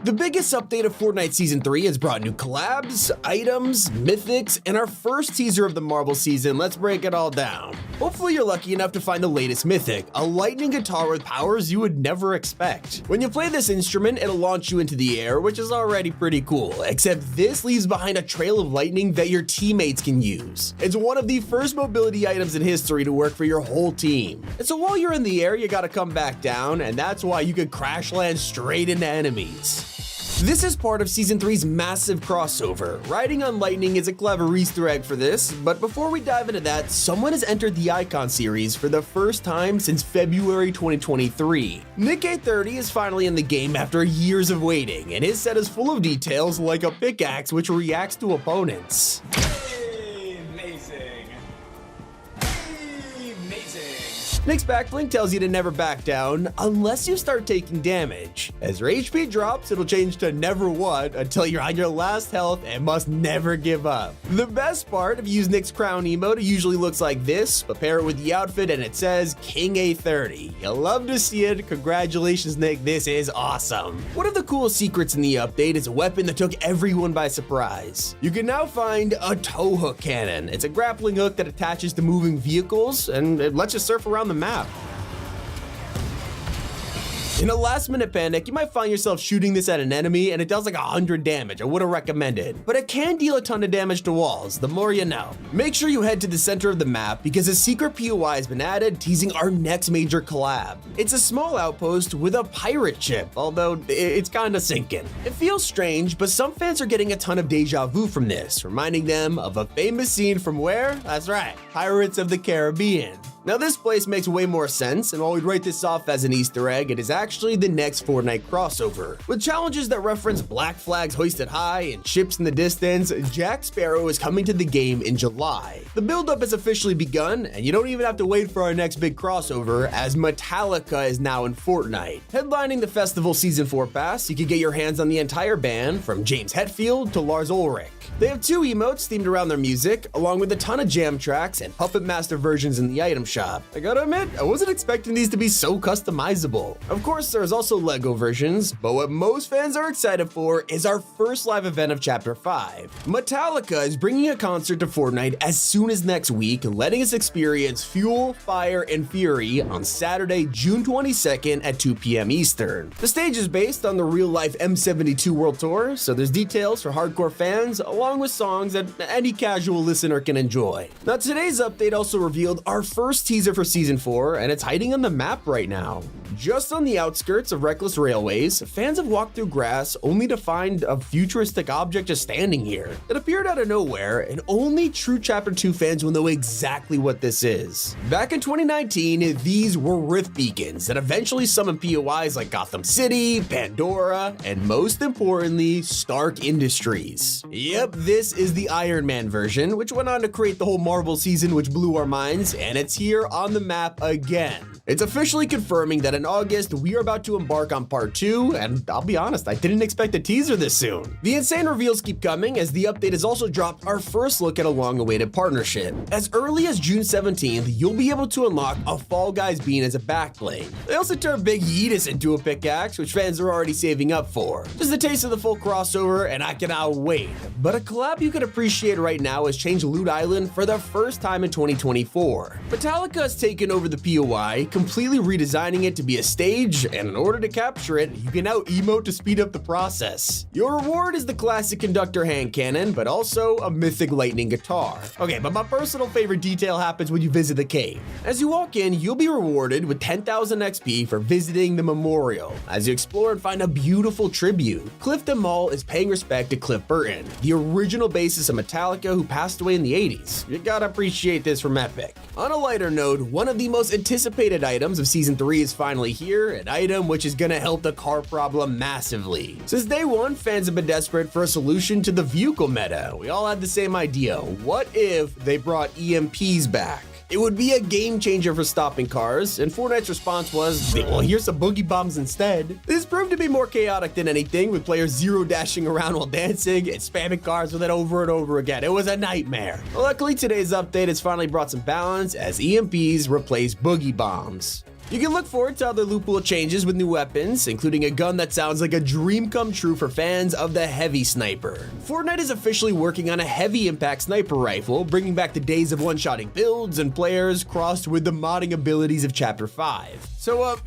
The biggest update of Fortnite Season 3 has brought new collabs, items, mythics, and our first teaser of the Marble season. Let's break it all down. Hopefully you're lucky enough to find the latest mythic, a lightning guitar with powers you would never expect. When you play this instrument, it'll launch you into the air, which is already pretty cool, except this leaves behind a trail of lightning that your teammates can use. It's one of the first mobility items in history to work for your whole team. And so while you're in the air, you gotta come back down, and that's why you could crash land straight into enemies. This is part of Season 3's massive crossover. Riding on lightning is a clever Easter egg for this, but before we dive into that, someone has entered the Icon series for the first time since February 2023. Nick A30 is finally in the game after years of waiting, and his set is full of details like a pickaxe which reacts to opponents. Nick's backblink tells you to never back down unless you start taking damage. As your HP drops, it'll change to never what until you're on your last health and must never give up. The best part, if you use Nick's crown emote, it usually looks like this, but pair it with the outfit and it says King A30. You'll love to see it. Congratulations, Nick, this is awesome. One of the coolest secrets in the update is a weapon that took everyone by surprise. You can now find a tow hook cannon. It's a grappling hook that attaches to moving vehicles and it lets you surf around the map. In a last-minute panic, you might find yourself shooting this at an enemy and it does like 100 damage. I wouldn't recommend it, but it can deal a ton of damage to walls, the more you know. Make sure you head to the center of the map because a secret POI has been added teasing our next major collab. It's a small outpost with a pirate ship, although it's kinda sinking. It feels strange, but some fans are getting a ton of deja vu from this, reminding them of a famous scene from where? That's right, Pirates of the Caribbean. Now this place makes way more sense, and while we'd write this off as an Easter egg, it is actually the next Fortnite crossover. With challenges that reference black flags hoisted high and ships in the distance, Jack Sparrow is coming to the game in July. The build-up has officially begun, and you don't even have to wait for our next big crossover, as Metallica is now in Fortnite. Headlining the festival Season 4 pass, you can get your hands on the entire band, from James Hetfield to Lars Ulrich. They have 2 emotes themed around their music, along with a ton of jam tracks and Puppet Master versions in the item shop. I gotta admit, I wasn't expecting these to be so customizable. Of course, there's also LEGO versions, but what most fans are excited for is our first live event of Chapter 5. Metallica is bringing a concert to Fortnite as soon as next week, letting us experience Fuel, Fire, and Fury on Saturday, June 22nd at 2 p.m. Eastern. The stage is based on the real-life M72 World Tour, so there's details for hardcore fans, along with songs that any casual listener can enjoy. Now, today's update also revealed our first teaser for Season 4, and it's hiding on the map right now. Just on the outskirts of Reckless Railways, fans have walked through grass only to find a futuristic object just standing here. It appeared out of nowhere, and only true Chapter 2 fans will know exactly what this is. Back in 2019, these were Rift beacons that eventually summoned POIs like Gotham City, Pandora, and most importantly, Stark Industries. Yep, this is the Iron Man version, which went on to create the whole Marvel season, which blew our minds, and it's here on the map again. It's officially confirming that in August, we are about to embark on part 2, and I'll be honest, I didn't expect a teaser this soon. The insane reveals keep coming as the update has also dropped our first look at a long-awaited partnership. As early as June 17th, you'll be able to unlock a Fall Guys bean as a backblade. They also turned Big Yeetus into a pickaxe, which fans are already saving up for. Just a taste of the full crossover, and I cannot wait. But a collab you can appreciate right now has changed Loot Island for the first time in 2024. Metallica has taken over the POI, completely redesigning it to be a stage, and in order to capture it, you can now emote to speed up the process. Your reward is the classic conductor hand cannon, but also a mythic lightning guitar. Okay, but my personal favorite detail happens when you visit the cave. As you walk in, you'll be rewarded with 10,000 XP for visiting the memorial, as you explore and find a beautiful tribute. Clifton Mall is paying respect to Cliff Burton, the original bassist of Metallica who passed away in the 80s. You gotta appreciate this from Epic. On a lighter note, one of the most anticipated items of Season 3 is finally here, an item which is gonna help the car problem massively. Since day one, fans have been desperate for a solution to the vehicle meta. We all had the same idea. What if they brought EMPs back? It would be a game changer for stopping cars, and Fortnite's response was, well, here's some boogie bombs instead. This proved to be more chaotic than anything, with players zero dashing around while dancing and spamming cars with it over and over again. It was a nightmare. Luckily, today's update has finally brought some balance as EMPs replace boogie bombs. You can look forward to other loot pool changes with new weapons, including a gun that sounds like a dream come true for fans of the heavy sniper. Fortnite is officially working on a heavy impact sniper rifle, bringing back the days of one-shotting builds and players crossed with the modding abilities of Chapter 5. So,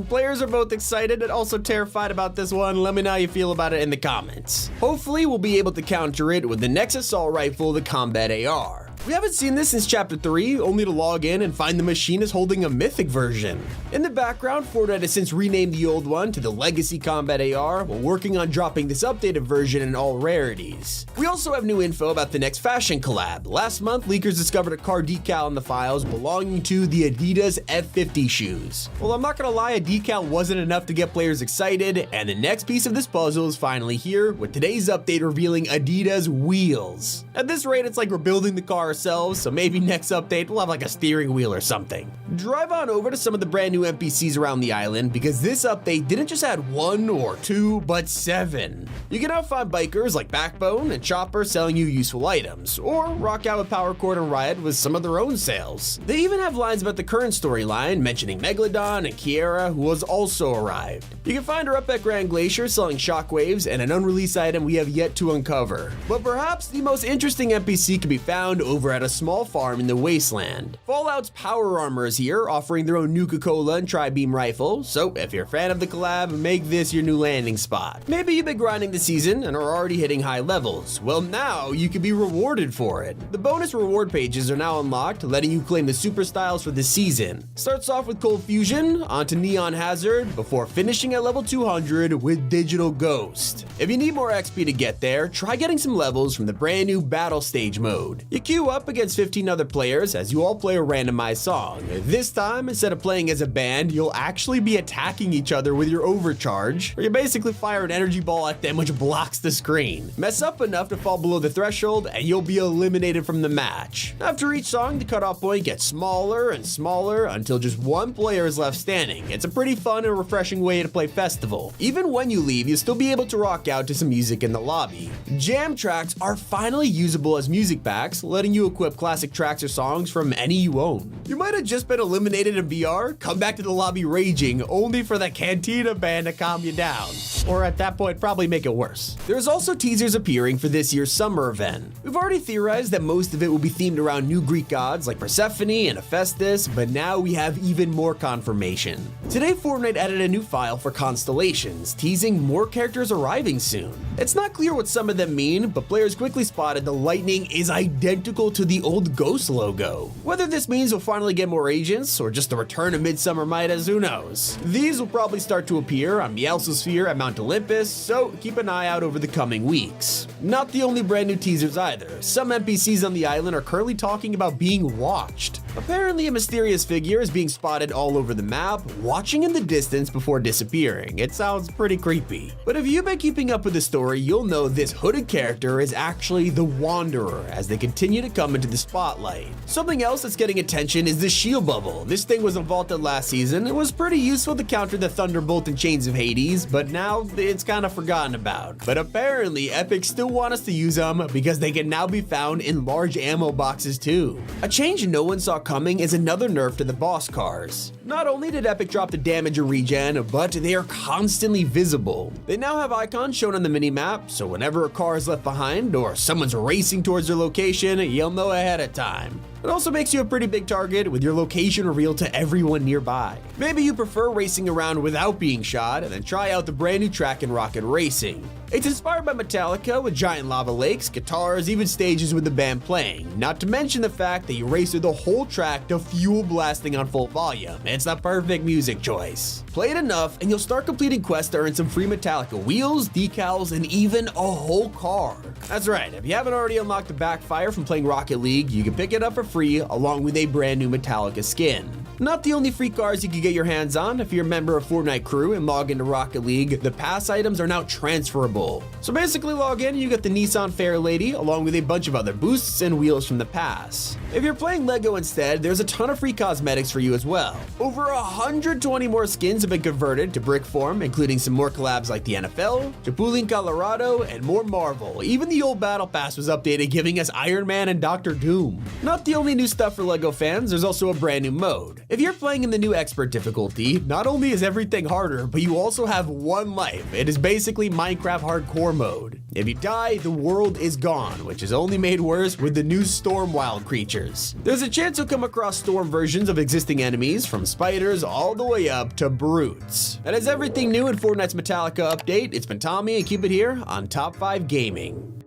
players are both excited and also terrified about this one. Let me know how you feel about it in the comments. Hopefully, we'll be able to counter it with the next assault rifle, the Combat AR. We haven't seen this since Chapter 3, only to log in and find the machine is holding a mythic version. In the background, Fortnite has since renamed the old one to the Legacy Combat AR, while working on dropping this updated version in all rarities. We also have new info about the next fashion collab. Last month, leakers discovered a car decal in the files belonging to the Adidas F50 shoes. Well, I'm not gonna lie, a decal wasn't enough to get players excited, and the next piece of this puzzle is finally here, with today's update revealing Adidas wheels. At this rate, it's like we're building the car ourselves, so maybe next update we'll have like a steering wheel or something. Drive on over to some of the brand new NPCs around the island, because this update didn't just add 1 or 2, but 7. You can now find bikers like Backbone and Chopper selling you useful items, or rock out with Power Chord and Riot with some of their own sales. They even have lines about the current storyline, mentioning Megalodon and Kiera, who has also arrived. You can find her up at Grand Glacier selling shockwaves and an unreleased item we have yet to uncover. But perhaps the most interesting NPC can be found over at a small farm in the wasteland. Fallout's Power Armor is here, offering their own Nuka-Cola and Tri-Beam rifle, so if you're a fan of the collab, make this your new landing spot. Maybe you've been grinding the season and are already hitting high levels. Well, now you can be rewarded for it. The bonus reward pages are now unlocked, letting you claim the super styles for this season. Starts off with Cold Fusion, onto Neon Hazard, before finishing at level 200 with Digital Ghost. If you need more XP to get there, try getting some levels from the brand new Battle Stage mode. You queue up against 15 other players as you all play a randomized song. This time, instead of playing as a band, you'll actually be attacking each other with your overcharge, where you basically fire an energy ball at them which blocks the screen. Mess up enough to fall below the threshold and you'll be eliminated from the match. After each song, the cutoff point gets smaller and smaller until just one player is left standing. It's a pretty fun and refreshing way to play Festival. Even when you leave, you'll still be able to rock out to some music in the lobby. Jam tracks are finally usable as music packs, letting you equip classic tracks or songs from any you own. You might have just been eliminated in VR, come back to the lobby raging, only for the Cantina band to calm you down. Or at that point, probably make it worse. There's also teasers appearing for this year's summer event. We've already theorized that most of it will be themed around new Greek gods like Persephone and Hephaestus, but now we have even more confirmation. Today, Fortnite added a new file for constellations, teasing more characters arriving soon. It's not clear what some of them mean, but players quickly spotted the lightning is identical to the old Ghost logo. Whether this means we'll finally get more agents, or just the return of Midsummer Midas, who knows? These will probably start to appear on Meowsphere at Mount Olympus, so keep an eye out over the coming weeks. Not the only brand new teasers either. Some NPCs on the island are currently talking about being watched. Apparently, a mysterious figure is being spotted all over the map, watching in the distance before disappearing. It sounds pretty creepy. But if you've been keeping up with the story, you'll know this hooded character is actually the Wanderer as they continue to come into the spotlight. Something else that's getting attention is the shield bubble. This thing was vaulted last season. It was pretty useful to counter the Thunderbolt and Chains of Hades, but now it's kind of forgotten about. But apparently, Epic still want us to use them because they can now be found in large ammo boxes too. A change no one saw coming is another nerf to the boss cars. Not only did Epic drop the damage and regen, but they are constantly visible. They now have icons shown on the minimap, so whenever a car is left behind or someone's racing towards their location, you'll know ahead of time. It also makes you a pretty big target with your location revealed to everyone nearby. Maybe you prefer racing around without being shot, and then try out the brand new track in Rocket Racing. It's inspired by Metallica with giant lava lakes, guitars, even stages with the band playing, not to mention the fact that you race through the whole track to fuel blasting on full volume. It's the perfect music choice. Play it enough and you'll start completing quests to earn some free Metallica wheels, decals, and even a whole car. That's right, if you haven't already unlocked the Backfire from playing Rocket League, you can pick it up for free along with a brand new Metallica skin. Not the only free cars you can get your hands on. If you're a member of Fortnite crew and log into Rocket League, the pass items are now transferable. So basically log in and you get the Nissan Fairlady along with a bunch of other boosts and wheels from the pass. If you're playing Lego instead, there's a ton of free cosmetics for you as well. Over 120 more skins have been converted to brick form, including some more collabs like the NFL, Chapulín Colorado, and more Marvel. Even the old Battle Pass was updated, giving us Iron Man and Doctor Doom. Not the only new stuff for Lego fans, there's also a brand new mode. If you're playing in the new expert difficulty, not only is everything harder, but you also have one life. It is basically Minecraft hardcore mode. If you die, the world is gone, which is only made worse with the new storm wild creatures. There's a chance you'll come across storm versions of existing enemies, from spiders all the way up to brutes. That is everything new in Fortnite's Metallica update. It's been Tommy, and keep it here on Top 5 Gaming.